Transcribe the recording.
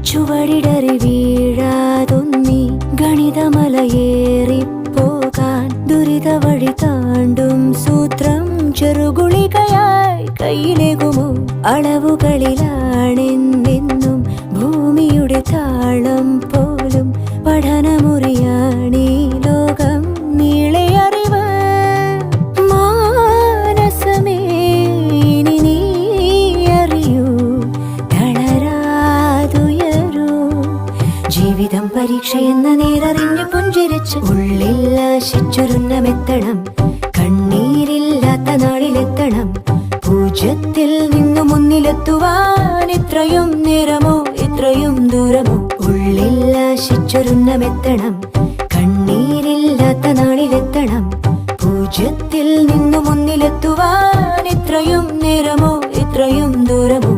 ചുവടിടറി വീഴാതൊന്നി ഗണിതമലയേറിപ്പോകാൻ ദുരിത വഴി താണ്ടും സൂത്രം ചെറുകുളികയായി കയ്യിലേകുമോ? അളവുകളിലാണെന്നെന്നും ഭൂമിയുടെ താളം പോലും പഠനമുറിയാണീ ലോകം നീളെ അറിവ്. മാനസമേ ഇനി നീ അറിയൂ, തളരാതുയരൂ. ജീവിതം പരീക്ഷയെന്ന നേരറിഞ്ഞു പുഞ്ചിരിച്ച് ഉള്ളിൽ ആശിച്ചൊരുന്നമെത്തണം. കണ്ണീരില്ലാത്ത നാളിലെത്തണം. പൂജ്യത്തിൽ നിന്നു മുന്നിലെത്തുവാൻ ഇത്രയും നേരമോ ഇത്രയും ദൂരമോ? ഉള്ളിൽ ആശിച്ചൊരുന്നമെത്തണം. കണ്ണീരില്ലാത്ത നാളിലെത്തണം. പൂജ്യത്തിൽ നിന്നു മുന്നിലെത്തുവാൻ ഇത്രയും നേരമോ ഇത്രയും ദൂരമോ?